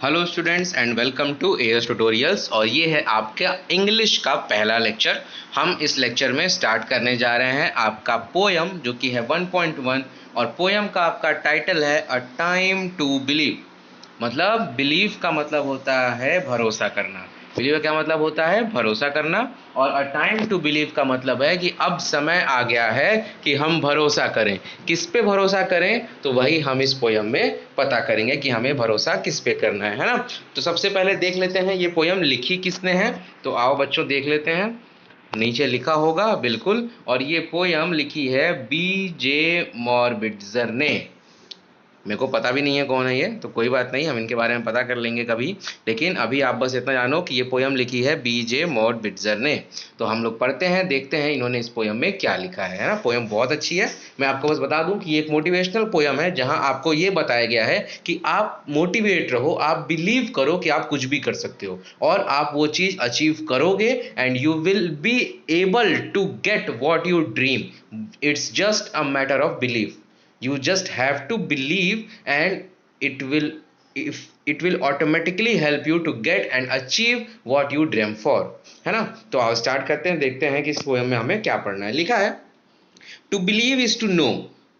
Hello students and welcome to airs tutorials. और ये है आपका इंग्लिश का पहला लेक्चर। हम इस लेक्चर में स्टार्ट करने जा रहे हैं आपका पोयम जो कि है 1.1 और पोयम का आपका टाइटल है अ टाइम टू बिलीव। मतलब बिलीव का मतलब होता है भरोसा करना। बिलीव का क्या मतलब होता है? भरोसा करना। और अ टाइम टू बिलीव का मतलब है कि अब समय आ गया है कि हम भरोसा करें। किस पे भरोसा करें तो वही हम इस पोयम में पता करेंगे कि हमें भरोसा किस पे करना है ना। तो सबसे पहले देख लेते हैं ये पोयम लिखी किसने है। तो आओ बच्चों देख लेते हैं। नीचे लिखा होगा बिल्कुल। और ये पोयम लिखी है B.J. मॉर्बिट्जर ने। मेरे को पता भी नहीं है कौन है ये, तो कोई बात नहीं, हम इनके बारे में पता कर लेंगे कभी। लेकिन अभी आप बस इतना जानो कि ये पोयम लिखी है B.J. मॉर्बिट्जर ने। तो हम लोग पढ़ते हैं, देखते हैं इन्होंने इस पोयम में क्या लिखा है ना। पोयम बहुत अच्छी है। मैं आपको बस बता दूं कि ये एक मोटिवेशनल पोयम है जहां आपको ये बताया गया है कि आप मोटिवेट रहो, आप बिलीव करो कि आप कुछ भी कर सकते हो और आप वो चीज अचीव करोगे and you will be able to get what you dream. It's just a matter of believe. You just have to believe and it will, if it will automatically help you to get and achieve what you dream for, है ना। तो आओ start करते हैं, देखते हैं कि इस पोएम में हमें क्या पढ़ना है। लिखा है to believe is to know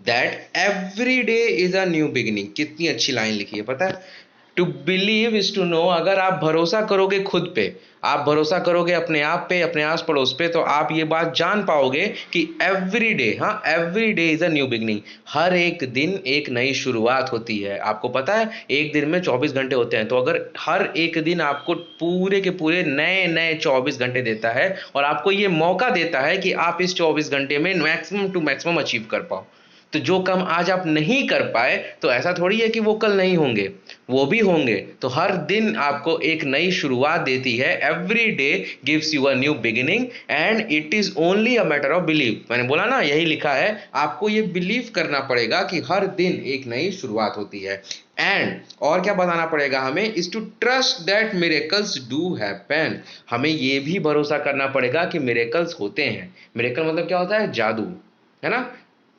that every day is a new beginning. कितनी अच्छी लाइन लिखी है पता है। To believe is to know, अगर आप भरोसा करोगे खुद पे, आप भरोसा करोगे अपने आप पे, अपने आस पड़ोस पे, तो आप ये बात जान पाओगे कि एवरी डे, हाँ every day is a new beginning. हर एक दिन एक नई शुरुआत होती है। आपको पता है एक दिन में 24 घंटे होते हैं, तो अगर हर एक दिन आपको पूरे के पूरे नए नए 24 घंटे देता है और आपको ये मौका देता है कि आप इस 24 घंटे में मैक्सिमम टू मैक्सिमम अचीव कर पाओ। तो जो काम आज आप नहीं कर पाए तो ऐसा थोड़ी है कि वो कल नहीं होंगे, वो भी होंगे। तो हर दिन आपको एक नई शुरुआत देती है। Every day gives you a new beginning and it is only a matter of believe. मैंने बोला ना, यही लिखा है। आपको ये बिलीव करना पड़ेगा कि हर दिन एक नई शुरुआत होती है। एंड और क्या बताना पड़ेगा हमें? Is to trust that miracles do happen. हमें ये भी भरोसा करना पड़ेगा कि मिरेकल्स होते हैं। मिरेकल मतलब क्या होता है? जादू, है ना।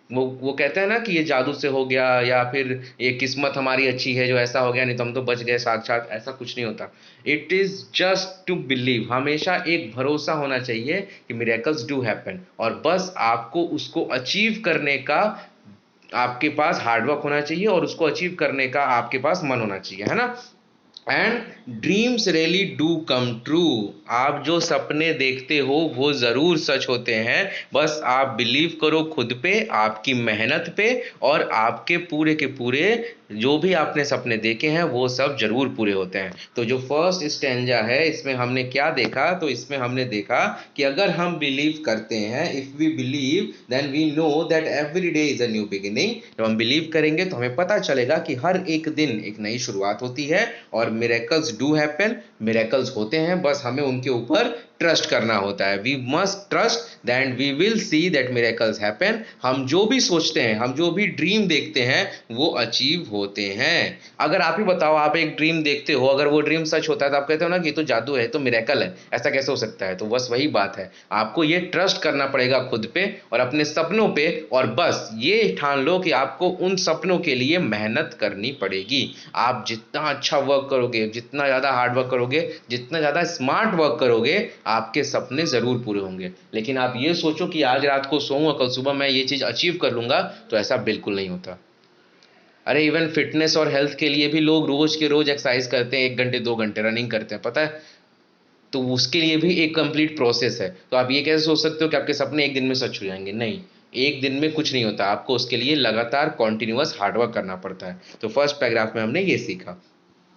वो कहते हैं ना कि ये जादू से हो गया या फिर ये किस्मत हमारी अच्छी है जो ऐसा हो गया, नहीं तो हम तो बच गए साक्षात, ऐसा कुछ नहीं होता। It is just to believe. हमेशा एक भरोसा होना चाहिए कि मिरेकल्स डू हैपन, और बस आपको उसको अचीव करने का आपके पास हार्डवर्क होना चाहिए और उसको अचीव करने का आपके पास मन होना चाहिए, है ना। And dreams really do come true. आप जो सपने देखते हो वो जरूर सच होते हैं। बस आप बिलीव करो खुद पे, आपकी मेहनत पे, और आपके पूरे के पूरे जो भी आपने सपने देखे हैं वो सब जरूर पूरे होते हैं। तो जो फर्स्ट स्टेंजा है इसमें हमने क्या देखा? तो इसमें हमने देखा कि अगर हम बिलीव करते हैं, if we believe then we know that every day is a new beginning. जब हम बिलीव करेंगे तो हमें पता चलेगा कि हर एक दिन एक नई शुरुआत होती है और मिरेकल्स डू हैपन। मिरेकल्स होते हैं, बस हमें उनके ऊपर ट्रस्ट करना होता है। We must trust that we will see that miracles happen. हम जो भी सोचते हैं, हम जो भी ड्रीम देखते हैं वो अचीव होते हैं। अगर आप ही बताओ, आप एक ड्रीम देखते हो, अगर वो ड्रीम सच होता है तो आप कहते हो ना कि ये तो जादू है, तो मिरेकल है, ऐसा कैसे हो सकता है? तो बस वही बात है, आपको ये ट्रस्ट करना पड़ेगा खुद पे और अपने सपनों पे, और बस ये ठान लो कि आपको उन सपनों के लिए मेहनत करनी पड़ेगी। आप जितना अच्छा वर्क करोगे, जितना ज़्यादा हार्ड वर्क करोगे, जितना ज़्यादा स्मार्ट वर्क करोगे, आपके सपने ज़रूर पूरे होंगे। लेकिन आप ये सोचो कि आज रात को सोऊंगा, कल सुबह मैं ये चीज़ अचीव कर लूंगा, तो ऐसा बिल्कुल नहीं होता। अरे इवन फिटनेस और हेल्थ के लिए भी लोग रोज के रोज एक्सरसाइज करते हैं, 1 घंटे 2 घंटे रनिंग करते हैं, पता है। तो उसके लिए भी एक कंप्लीट प्रोसेस है। तो आप ये कैसे सोच सकते हो कि आपके सपने एक दिन में सच हो जाएंगे? नहीं, एक दिन में कुछ नहीं होता। आपको उसके लिए लगातार कॉन्टिन्यूअस हार्डवर्क करना पड़ता है। तो फर्स्ट पैराग्राफ में हमने ये सीखा।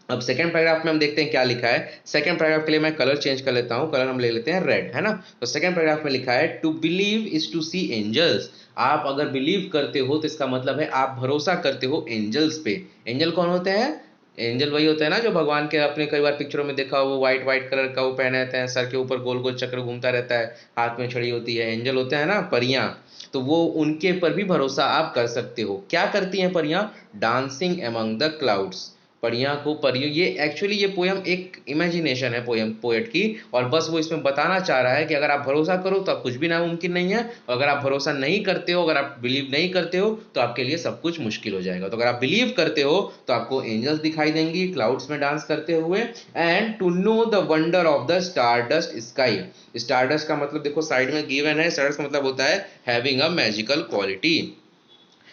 अब सेकंड पैराग्राफ में हम देखते हैं क्या लिखा है। सेकंड पैराग्राफ के लिए मैं कलर चेंज कर लेता हूं, कलर हम ले लेते हैं रेड, है ना। तो सेकंड पैराग्राफ में लिखा है to believe is to see angels. आप अगर बिलीव करते हो तो इसका मतलब है आप भरोसा करते हो एंजल्स पे। एंजल कौन होते हैं? एंजल वही होता है ना जो भगवान के आपने कई बार पिक्चरों में देखा हो, वो व्हाइट व्हाइट कलर का वो पहने रहते हैं, सर के ऊपर गोल गोल चक्र घूमता रहता है, हाथ में छड़ी होती है। एंजल होते हैं ना परियां। तो वो उनके पर भी भरोसा आप कर सकते हो। क्या करती हैं परियां? Dancing among the clouds. परियां को परियों, ये एक्चुअली ये पोयम एक इमेजिनेशन है पोयम पोएट की, और बस वो इसमें बताना चाह रहा है कि अगर आप भरोसा करो तो कुछ भी नामुमकिन नहीं है, और अगर आप भरोसा नहीं करते हो, अगर आप बिलीव नहीं करते हो तो आपके लिए सब कुछ मुश्किल हो जाएगा। तो अगर आप बिलीव करते हो तो आपको एंजल्स दिखाई देंगी क्लाउड्स में डांस करते हुए। And to know the wonder of the stardust sky, stardust का मतलब देखो साइड में गिवन है, स्टारडस्ट का मतलब होता है हैविंग अ मैजिकल क्वालिटी।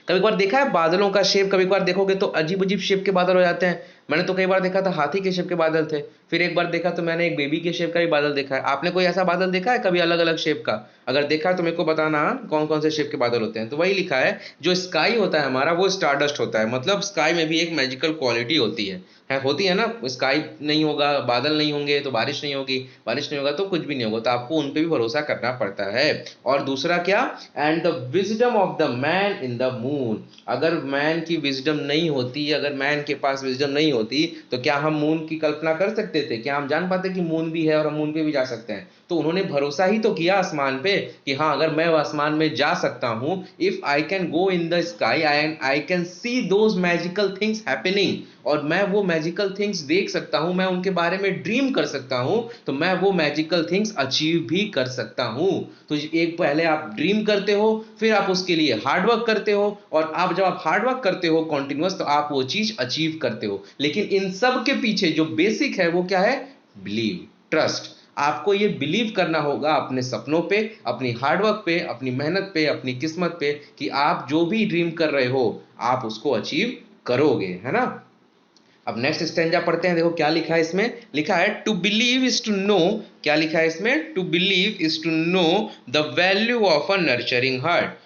कभी कभार देखा है बादलों का शेप, कभी कभार देखोगे तो अजीब अजीब शेप के बादल हो जाते हैं। मैंने तो कई बार देखा था हाथी के शेप के बादल थे, फिर एक बार देखा तो मैंने एक बेबी के शेप का भी बादल देखा है। आपने कोई ऐसा बादल देखा है कभी अलग अलग शेप का? अगर देखा है तो मेरे को बताना कौन कौन से शेप के बादल होते हैं। तो वही लिखा है, जो स्काई होता है हमारा वो स्टारडस्ट होता है, मतलब स्काई में भी एक मैजिकल क्वालिटी होती है होती है ना। स्काई नहीं होगा, बादल नहीं होंगे तो बारिश नहीं होगी, बारिश नहीं होगा तो कुछ भी नहीं होगा, तो आपको उन पे भी भरोसा करना पड़ता है। और दूसरा क्या, and the wisdom of the man in the moon, अगर मैन की विजडम नहीं होती, अगर मैन के पास विजडम नहीं होती तो क्या हम मून की कल्पना कर सकते थे? क्या हम जान पाते कि मून भी है और हम मून पे भी जा सकते हैं? तो उन्होंने भरोसा ही तो किया आसमान पे कि हाँ अगर मैं आसमान में जा सकता हूँ, if I can go in the sky I can see those magical things happening, और मैं वो मैजिकल थिंग्स देख सकता हूँ, मैं उनके बारे में ड्रीम कर सकता हूँ, तो मैं वो मैजिकल थिंग्स अचीव भी कर सकता हूँ। तो एक पहले आप ड्रीम करते हो, फिर आप उसके लिए हार्डवर्क करते हो, और आप जब आप हार्डवर्क करते हो कॉन्टिन्यूअस तो आप वो चीज अचीव करते हो। लेकिन इन सब के पीछे जो बेसिक है वो क्या है? Believe, trust. आपको ये बिलीव करना होगा अपने सपनों पे, अपनी हार्डवर्क पे, अपनी मेहनत पे, अपनी किस्मत पे, कि आप जो भी ड्रीम कर रहे हो आप उसको अचीव करोगे, है ना। अब नेक्स्ट स्टेंजा पढ़ते हैं, देखो क्या लिखा है इसमें। लिखा है to believe is to know, क्या लिखा है इसमें? To believe is to know the value of a nurturing heart.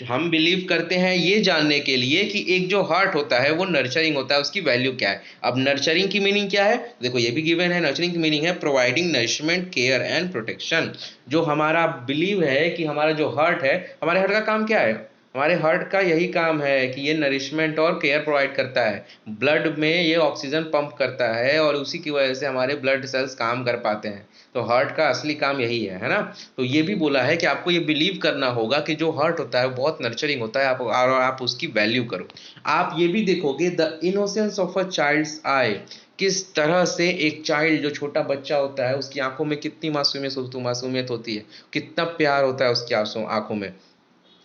हम बिलीव करते हैं ये जानने के लिए कि एक जो हार्ट होता है वो नर्चरिंग होता है, उसकी वैल्यू क्या है। अब नर्चरिंग की मीनिंग क्या है? देखो ये भी गिवन है, नर्चरिंग की मीनिंग है providing nourishment, care and protection. जो हमारा बिलीव है कि हमारा जो हार्ट है, हमारे हार्ट का काम क्या है? हमारे हार्ट का यही काम है कि ये नरिशमेंट और केयर प्रोवाइड करता है, ब्लड में ये ऑक्सीजन पंप करता है, और उसी की वजह से हमारे ब्लड सेल्स काम कर पाते हैं। तो हार्ट का असली काम यही है ना। तो ये भी बोला है कि आपको ये बिलीव करना होगा कि जो हार्ट होता है वो बहुत नर्चरिंग होता है, आप और आप उसकी वैल्यू करो। आप ये भी देखोगे the innocence of a child's eye, किस तरह से एक चाइल्ड जो छोटा बच्चा होता है उसकी आंखों में कितनी मासूमियत मासूमियत होती है, कितना प्यार होता है उसकी आंखों में।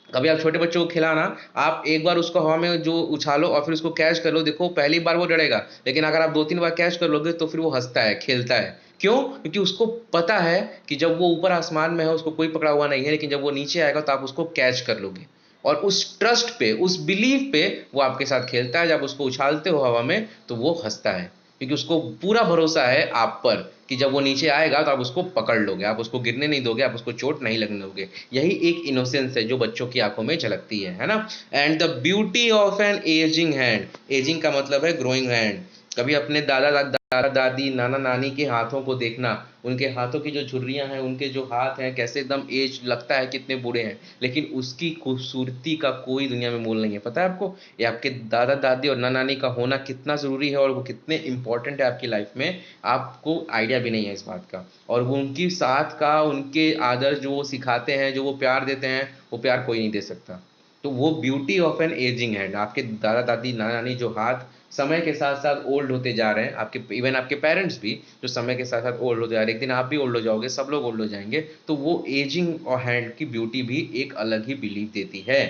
कभी आप छोटे बच्चों को खिलाना, आप एक बार उसको हवा में जो उछालो और फिर उसको कैच कर लो, देखो पहली बार वो डरेगा, लेकिन अगर आप 2-3 बार कैच कर लोगे तो फिर वो हंसता है, खेलता है। क्यों? क्योंकि उसको पता है कि जब वो ऊपर आसमान में है उसको कोई पकड़ा हुआ नहीं है, लेकिन जब वो नीचे आएगा तो आप उसको कैच कर लोगे। और उस ट्रस्ट पे, उस बिलीफ पे वो आपके साथ खेलता है। जब उसको उछालते हो हवा में तो वो हंसता है, क्योंकि उसको पूरा भरोसा है आप पर कि जब वो नीचे आएगा तो आप उसको पकड़ लोगे, आप उसको गिरने नहीं दोगे, आप उसको चोट नहीं लगने दोगे। यही एक इनोसेंस है जो बच्चों की आंखों में झलकती है ना। And the beauty of an ageing hand, ageing का मतलब है ग्रोइंग हैंड। कभी अपने दादा दादी नाना नानी के हाथों को देखना, उनके हाथों की जो झुर्रियां हैं, उनके जो हाथ हैं कैसे एकदम एज लगता है कितने बूढ़े हैं, लेकिन उसकी खूबसूरती का कोई दुनिया में मोल नहीं है। पता है आपको ये आपके दादा दादी और नाना नानी का होना कितना ज़रूरी है और वो कितने इंपॉर्टेंट है आपकी लाइफ में, आपको आइडिया भी नहीं है इस बात का। और वो उनकी साथ का, उनके आदर्श जो वो सिखाते हैं, जो वो प्यार देते हैं, वो प्यार कोई नहीं दे सकता। तो वो beauty of an ageing hand, आपके दादा दादी नाना नानी जो हाथ समय के साथ साथ ओल्ड होते जा रहे हैं, आपके इवन आपके पेरेंट्स भी जो समय के साथ साथ ओल्ड होते जा रहे हैं, एक दिन आप भी ओल्ड हो जाओगे, सब लोग ओल्ड हो जाएंगे, तो वो एजिंग और हैंड की ब्यूटी भी एक अलग ही बिलीव देती है।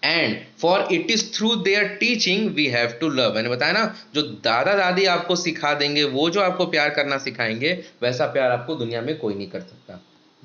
And for it is through their teaching we have to love, मैंने बताया ना, जो दादा दादी आपको सिखा देंगे, वो जो आपको प्यार करना सिखाएंगे, वैसा प्यार आपको दुनिया में कोई नहीं कर सकता।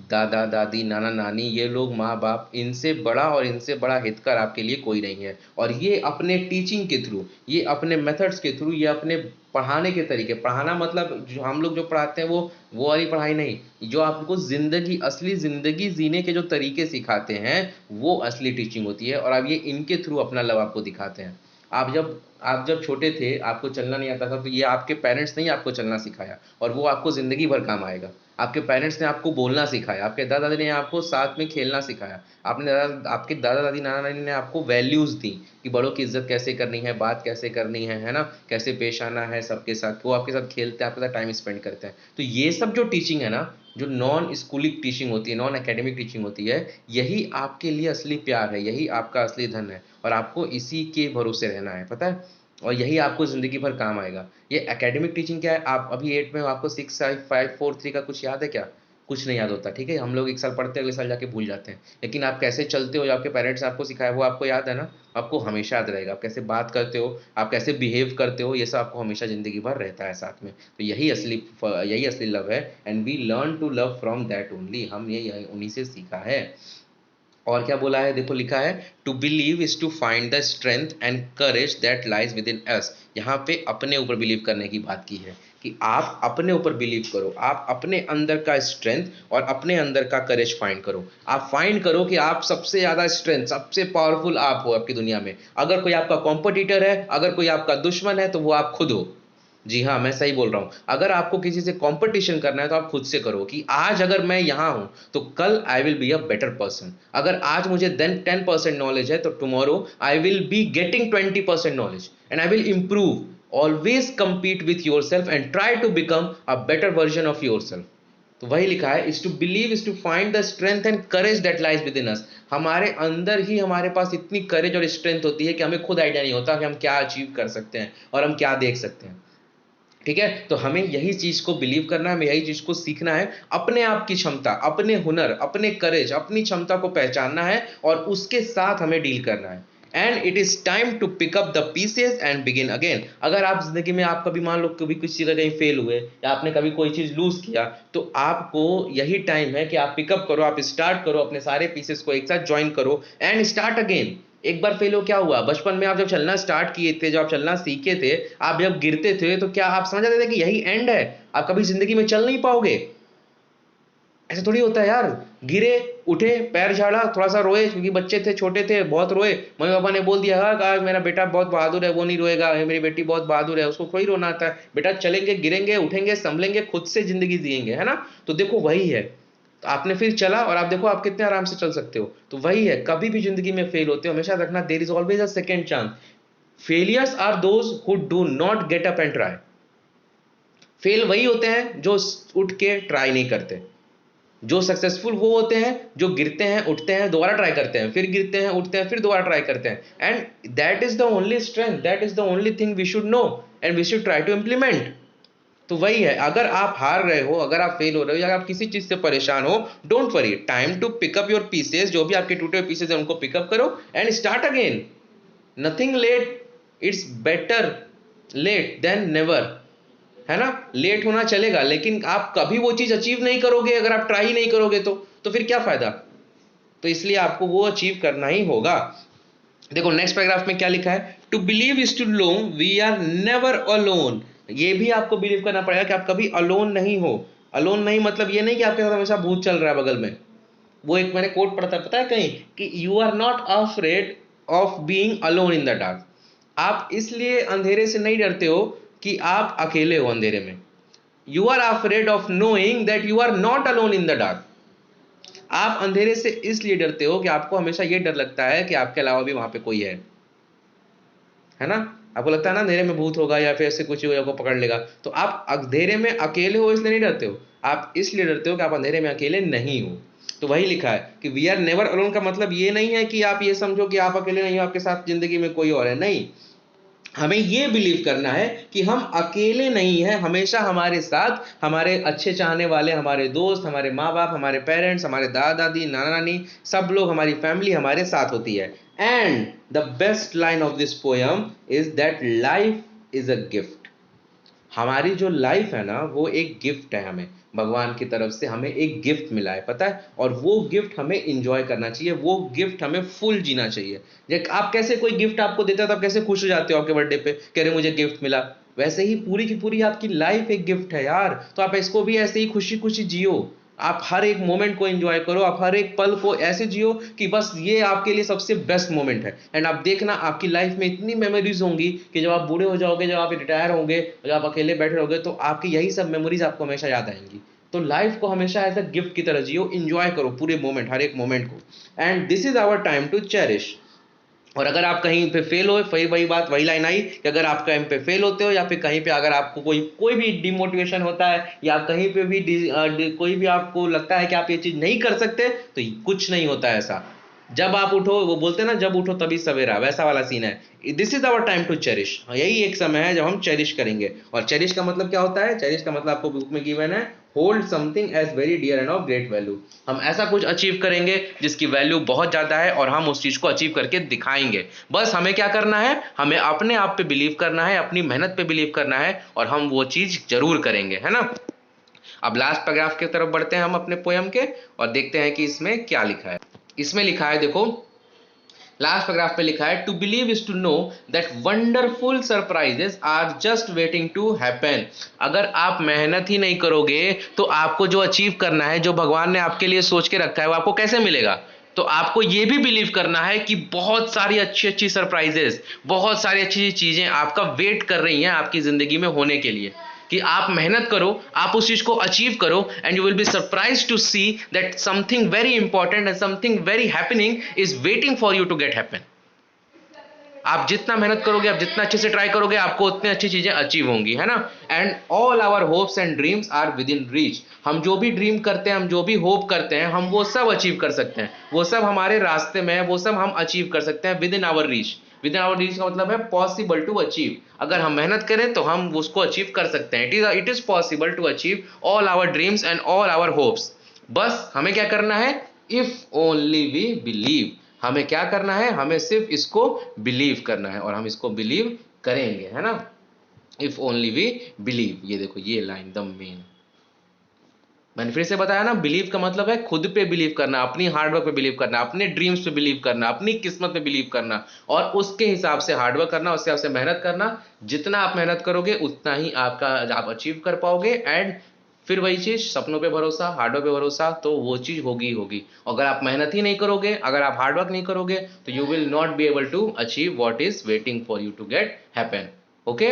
दादा दादी नाना नानी ये लोग माँ बाप, इनसे बड़ा और इनसे बड़ा हितकर आपके लिए कोई नहीं है। और ये अपने टीचिंग के थ्रू, ये अपने मेथड्स के थ्रू, ये अपने पढ़ाने के तरीके, पढ़ाना मतलब जो हम लोग जो पढ़ाते हैं वो वाली पढ़ाई नहीं, जो आपको जिंदगी, असली जिंदगी जीने के जो तरीके सिखाते हैं वो असली टीचिंग होती है। और अब ये इनके थ्रू अपना लव आपको दिखाते हैं। आप जब छोटे थे, आपको चलना नहीं आता था, तो ये आपके पेरेंट्स ने आपको चलना सिखाया, और वो आपको ज़िंदगी भर काम आएगा। आपके पेरेंट्स ने आपको बोलना सिखाया, आपके दादा दादी ने आपको साथ में खेलना सिखाया, आपके दादा दादी नाना नानी ने आपको वैल्यूज़ दी कि बड़ों की इज्जत कैसे करनी है, बात कैसे करनी है ना, कैसे पेश आना है सबके साथ। वो आपके साथ खेलते हैं, आपके साथ टाइम स्पेंड करते हैं। तो ये सब जो टीचिंग है ना, जो नॉन स्कूलिक टीचिंग होती है, नॉन एकेडमिक टीचिंग होती है, यही आपके लिए असली प्यार है, यही आपका असली धन है, और आपको इसी के भरोसे रहना है, पता है। और यही आपको ज़िंदगी भर काम आएगा। ये एकेडमिक टीचिंग क्या है, आप अभी 8 में हो, आपको 6 5 5 4 3 का कुछ याद है क्या? कुछ नहीं याद होता, ठीक है? हम लोग 1 साल पढ़ते हैं, अगले साल जाके भूल जाते हैं। लेकिन आप कैसे चलते हो, जो आपके पेरेंट्स ने आपको सिखाया वो आपको याद है ना? आपको हमेशा याद रहेगा। आप कैसे बात करते हो, आप कैसे बिहेव करते हो, ये सब आपको हमेशा ज़िंदगी भर रहता है साथ में। तो यही असली लव है, and we learn to love from that only. हम ये उन्हीं से सीखा है। और क्या बोला है, देखो लिखा है, to believe is to find the strength and courage that lies within us. यहाँ पे अपने ऊपर बिलीव करने की बात की है कि आप अपने ऊपर बिलीव करो, आप अपने अंदर का स्ट्रेंथ और अपने अंदर का करेज फाइंड करो। आप फाइंड करो कि आप सबसे ज़्यादा स्ट्रेंथ, सबसे पावरफुल आप हो आपकी दुनिया में। अगर कोई आपका कॉम्पिटिटर है, अगर कोई आपका दुश्मन है, तो वो आप खुद हो। जी हाँ, मैं सही बोल रहा हूँ। अगर आपको किसी से कंपटीशन करना है तो आप खुद से करो कि आज अगर मैं यहाँ हूँ तो कल I will be a better person. अगर आज मुझे देन 10% नॉलेज है तो tomorrow I will be getting 20% knowledge and I will improve. Always compete with yourself and try to become a better version of yourself। तो वही लिखा है, is to believe is to find the strength and courage that lies within us. हमारे अंदर ही हमारे पास इतनी करेज और strength होती है कि हमें खुद आइडिया नहीं होता कि हम क्या अचीव कर सकते हैं और हम क्या देख सकते हैं। ठीक है, तो हमें यही चीज को बिलीव करना है, हमें यही चीज को सीखना है। अपने आप की क्षमता, अपने हुनर, अपने करेज, अपनी क्षमता को पहचानना है और उसके साथ हमें डील करना है। And it is time to pick up the pieces and begin again. अगर आप जिंदगी में, आप कभी मान लो कभी किसी जगह कहीं फेल हुए या आपने कभी कोई चीज लूज किया, तो आपको यही टाइम है कि आप पिकअप करो, आप स्टार्ट करो, अपने सारे पीसेस को एक साथ ज्वाइन करो एंड स्टार्ट अगेन। एक बार फेल हो, क्या हुआ? बचपन में आप जब चलना स्टार्ट किए थे, जब आप चलना सीखे थे, आप जब गिरते थे तो क्या आप समझ रहे थे कि यही एंड है, आप कभी जिंदगी में चल नहीं पाओगे? ऐसा थोड़ी होता है यार। गिरे, उठे, पैर झाड़ा, थोड़ा सा रोए क्योंकि बच्चे थे, छोटे थे, बहुत रोए, मम्मी पापा ने बोल दिया, हाँ कहा मेरा बेटा बहुत बहादुर है, वो नहीं रोएगा, मेरी बेटी बहुत बहादुर है, उसको थोड़ी रोना आता है। बेटा चलेंगे, गिरेंगे, उठेंगे, संभलेंगे, खुद से जिंदगी जिएंगे, है ना? तो देखो वही है। तो आपने फिर चला और आप देखो आप कितने आराम से चल सकते हो। तो वही है, कभी भी जिंदगी में फेल होते हो हमेशा रखना, there is always a second chance. Failures are those who do not get up and try. Fail वही होते हैं जो उठ के ट्राई नहीं करते। जो सक्सेसफुल वो होते हैं जो गिरते हैं, उठते हैं, दोबारा ट्राई करते हैं, फिर गिरते हैं, उठते हैं, फिर दोबारा ट्राई करते हैं। And that is the only strength, that is the only thing we should know and we should try to implement. तो वही है, अगर आप हार रहे हो, अगर आप फेल हो रहे हो या आप किसी चीज से परेशान हो, don't worry, time to pick up your pieces. जो भी आपके टूटे हुए पीसेस हैं उनको पिकअप करो and start again. Nothing late, it's better late than never. है ना? लेट होना चलेगा लेकिन आप कभी वो चीज अचीव नहीं करोगे अगर आप ट्राई नहीं करोगे तो फिर क्या फायदा? तो इसलिए आपको वो अचीव करना ही होगा। देखो नेक्स्ट पैराग्राफ में क्या लिखा है, to believe is to know we are never alone. ये भी आपको बिलीव करना पड़ेगा कि आप कभी अलोन नहीं हो। अलोन नहीं मतलब ये नहीं कि आपके साथ हमेशा भूत चल रहा है बगल में। वो एक मैंने कोट पढ़ा था, पता है कहीं, कि you are not afraid of being alone in the dark. आप इसलिए अंधेरे से नहीं डरते हो कि आप अकेले हो अंधेरे में। You are afraid of knowing that you are not alone in the dark. आप अंधेरे से इसलिए डरते हो कि आपको हमेशा यह डर लगता है कि आपके अलावा भी वहां पे कोई है ना? आपको लगता है ना अंधेरे में भूत होगा या फिर ऐसे कुछ होगा, आपको पकड़ लेगा। तो आप अंधेरे में अकेले हो इसलिए नहीं डरते हो, आप इसलिए डरते हो कि आप अंधेरे में अकेले नहीं हो। तो वही लिखा है कि वी आर नेवर अलोन का मतलब ये नहीं है कि आप ये समझो कि आप अकेले नहीं हो, आपके साथ जिंदगी में कोई और है, नहीं। हमें ये बिलीव करना है कि हम अकेले नहीं हैं, हमेशा हमारे साथ हमारे अच्छे चाहने वाले, हमारे दोस्त, हमारे माँ बाप, हमारे पेरेंट्स, हमारे दादा दादी, नाना नानी, सब लोग, हमारी फैमिली हमारे साथ होती है। And the best line of this poem is that life is a gift. हमारी जो लाइफ है ना वो एक गिफ्ट है, हमें भगवान की तरफ से हमें एक गिफ्ट मिला है, पता है? और वो गिफ्ट हमें इंजॉय करना चाहिए, वो गिफ्ट हमें फुल जीना चाहिए। जब आप कैसे कोई गिफ्ट आपको देता है तो आप कैसे खुश हो जाते हो आपके बर्थडे पे, कह रहे मुझे गिफ्ट मिला, वैसे ही पूरी की पूरी आपकी लाइफ एक गिफ्ट है यार। तो आप इसको भी ऐसे ही खुशी खुशी जियो। आप हर एक मोमेंट को एंजॉय करो, आप हर एक पल को ऐसे जियो कि बस ये आपके लिए सबसे बेस्ट मोमेंट है। एंड आप देखना आपकी लाइफ में इतनी मेमोरीज होंगी कि जब आप बूढ़े हो जाओगे, जब आप रिटायर होंगे, जब आप अकेले बैठे रहोगे, तो आपकी यही सब मेमोरीज आपको हमेशा याद आएंगी। तो लाइफ को हमेशा एज अ गिफ्ट की तरह जियो, एंजॉय करो पूरे मोमेंट, हर एक मोमेंट को। And this is our time to cherish. और अगर आप कहीं पे फेल हो, फिर वही बात, वही लाइन आई कि अगर आप कहीं पे फेल होते हो या फिर कहीं पे अगर आपको कोई कोई भी डिमोटिवेशन होता है या कहीं पे भी कोई भी आपको लगता है कि आप ये चीज नहीं कर सकते, तो कुछ नहीं होता है ऐसा। जब आप उठो, वो बोलते हैं ना जब उठो तभी सवेरा, वैसा वाला सीन है। This is our time to cherish, यही एक समय है जब हम चेरिश करेंगे। और चेरिश का मतलब क्या होता है? चेरिश का मतलब आपको बुक में गिवन है, hold something as very dear and of great value. हम ऐसा कुछ अचीव करेंगे जिसकी वैल्यू बहुत ज्यादा है और हम उस चीज को अचीव करके दिखाएंगे। बस हमें क्या करना है? हमें अपने आप पे बिलीव करना है, अपनी मेहनत पे बिलीव करना है, और हम वो चीज जरूर करेंगे, है ना। अब लास्ट पैराग्राफ की तरफ बढ़ते हैं हम अपने पोयम के, और देखते हैं कि इसमें क्या लिखा है। इसमें लिखा है, देखो लास्ट पैराग्राफ पे लिखा है, to believe is to know that wonderful surprises are just waiting to happen. अगर आप मेहनत ही नहीं करोगे तो आपको जो अचीव करना है, जो भगवान ने आपके लिए सोच के रखा है, वो आपको कैसे मिलेगा? तो आपको ये भी बिलीव करना है कि बहुत सारी अच्छी अच्छी सरप्राइजेस, बहुत सारी अच्छी चीजें आपका वेट कर रही हैं आपकी जिंदगी में होने के लिए, कि आप मेहनत करो, आप उस चीज को अचीव करो, and you will be surprise to see that something very important and something very happening is waiting for you to get happen. आप जितना मेहनत करोगे, आप जितना अच्छे से ट्राई करोगे, आपको उतनी अच्छी चीजें अचीव होंगी, है ना। And all our hopes and dreams are within reach. हम जो भी ड्रीम करते हैं, हम जो भी होप करते हैं, हम वो सब अचीव कर सकते हैं, वो सब हमारे रास्ते में है, वो सब हम अचीव कर सकते हैं within our reach. Within our reach का मतलब है पॉसिबल टू अचीव। अगर हम मेहनत करें तो हम उसको अचीव कर सकते हैं। It is possible to achieve all our dreams and all our hopes. बस हमें क्या करना है? If only we believe. हमें क्या करना है? हमें सिर्फ इसको बिलीव करना है, और हम इसको बिलीव करेंगे, है ना। इफ ओनली वी बिलीव, ये देखो ये लाइन द मेन। मैंने फिर से बताया ना, बिलीव का मतलब है खुद पे बिलीव करना, अपनी हार्डवर्क पे बिलीव करना, अपने ड्रीम्स पे बिलीव करना, अपनी किस्मत पे बिलीव करना, और उसके हिसाब से हार्डवर्क करना, उसके हिसाब से मेहनत करना। जितना आप मेहनत करोगे उतना ही आप अचीव कर पाओगे। एंड फिर वही चीज, सपनों पे भरोसा, हार्डवर्क पे भरोसा, तो वो चीज होगी होगी। अगर आप मेहनत ही नहीं करोगे, अगर आप हार्डवर्क नहीं करोगे, तो you will not be able to achieve what is waiting for you to get happen. Okay,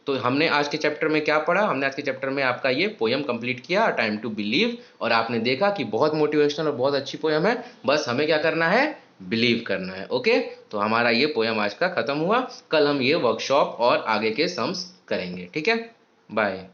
तो हमने आज के चैप्टर में क्या पढ़ा? हमने आज के चैप्टर में आपका ये पोयम कंप्लीट किया, टाइम टू बिलीव, और आपने देखा कि बहुत मोटिवेशनल और बहुत अच्छी पोयम है। बस हमें क्या करना है? बिलीव करना है। ओके, तो हमारा ये पोयम आज का खत्म हुआ। कल हम ये वर्कशॉप और आगे के सम्स करेंगे, ठीक है। बाय।